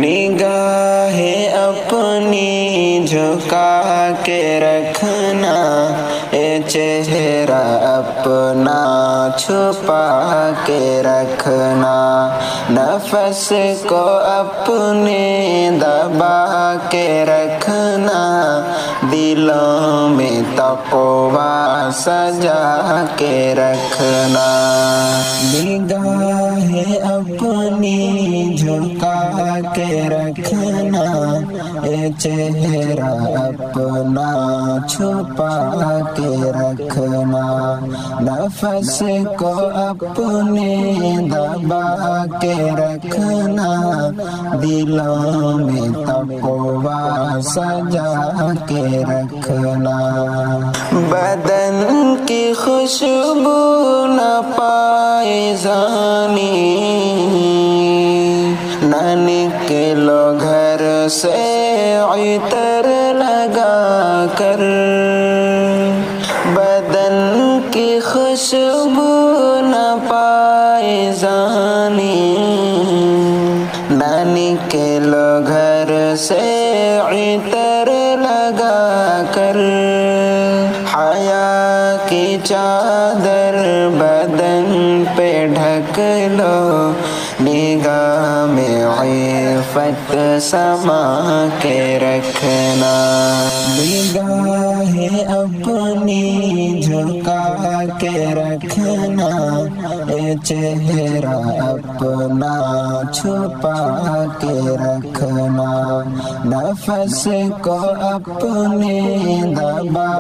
निगाहें अपनी झुका के रखना, ए चेहरा अपना छुपा के रखना, नफस को अपने दबा के रखना, दिलों में तक़वा सजा के रखना। निगाहें अपनी झुका के रखना, ए चेहरा अपना छुपा के रखना, नफस को अपने दबा के रखना, दिलों में तक़वा सजा के रखना। बदन की खुशबू न पाए जानी, न निकलो घर से इतर लगा कर, बदन की खुशबू न पाए जानी, न निकलो घर से इतर लगा कर, हया की चादर बदन पे ढक लो, निगाह में इफ़्फ़त समा के रखना। निगाहें अपनी झुका के रखना, ए चेहरा अपना छुपा के रखना, नफस को अपने दबा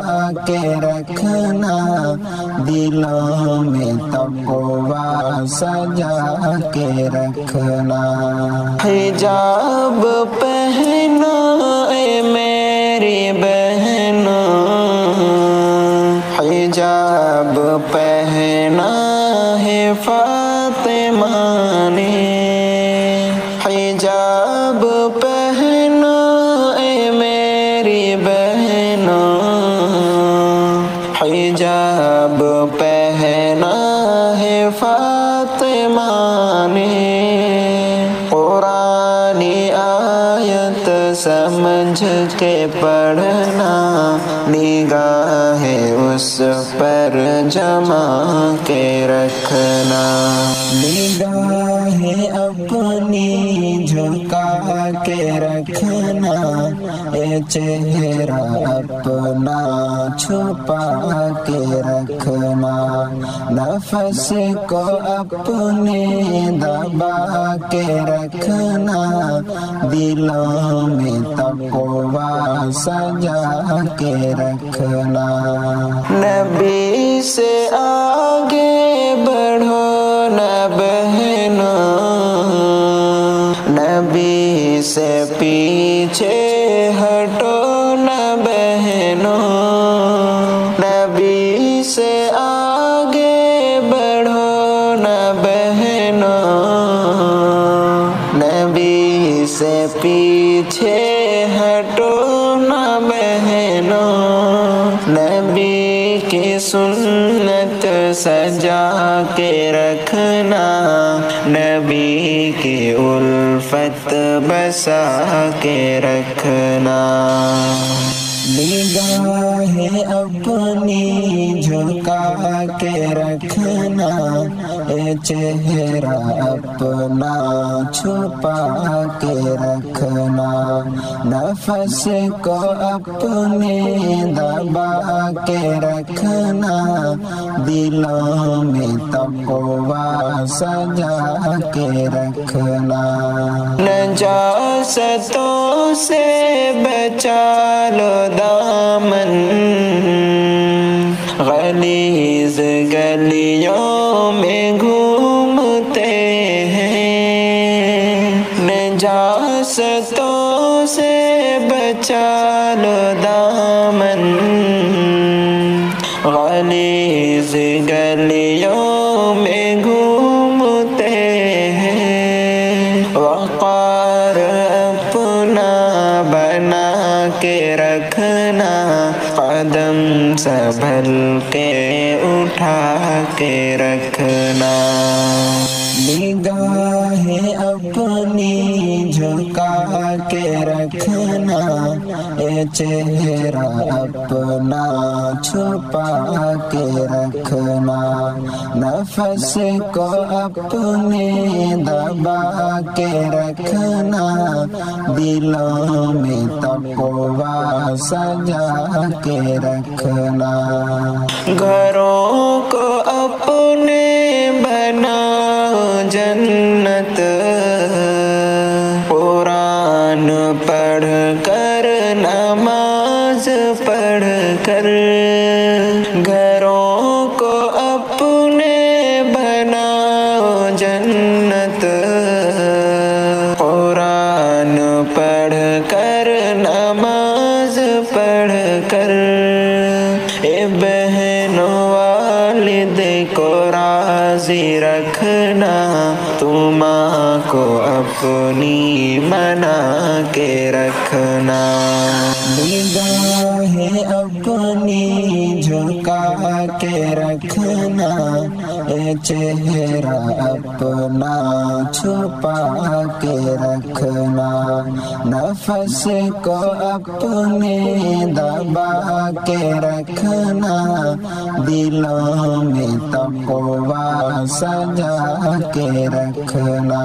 के रखना, दिलों में तक़वा सजा के रखना। हिजाब पहनो ए मेरी बहनो, हिजाब पहना है फातिमा ने, हिजाब पहनो ए मेरी बहनो, हिजाब पहना है फातिमा ने, कुरानी आयत समझ के पढ़ना, निगाहें उस पर जमा के रखना। निगाहें अपनी झुका के रखना, ए चेहरा अपना छुपा के रखना, नफस को अपने दबा के रखना, दिलों में तक़वा सजा के रखना। नबी से आगे बढ़ो न बहनो, नबी से पीछे हटो न बहनो, नबी से आगे बढ़ो न बहनो, नबी से पीछे हटो न बहनो, नबी की सुन्नत सजा के रखना, नबी की उल्फत बसा के रखना। निगाहें अपनी झुका के रखना, ए चेहरा अपना छुपा के रखना, नफस को अपने दबा के रखना, दिलों में तक़वा सजा के रखना। नजासतों से बचा लो दामन, गलीज़ गलियों में घूमते हैं, नजासतों से बचा लो दामन, गलीज़ गलियों में घूमते हैं, वक़ार अपना बना के रखना, कदम संभल के उठा के रखना। निगाहें अपनी झुका جھکا کے رکھنا، اے چہرہ اپنا چھپا کے رکھنا، نفس کو اپنے دبا کے رکھنا، دلوں میں تقویٰ سجا کے رکھنا، گھروں کو اپنے بنا جنت، قرآن پڑھ کر نماز پڑھ کر، گھروں کو اپنے بنا جنت، قرآن پڑھ کر نماز پڑھ کر، اے بہنوں والد کو راضی رکھنا، تم ماں کو اپنی منا کے رکھنا، نگاہیں اپنی جھکا کے رکھنا، اے چہرہ اپنا چھپا کے رکھنا، نفس کو اپنے دبا کے رکھنا، دلوں میں تقویٰ سجا کے رکھنا۔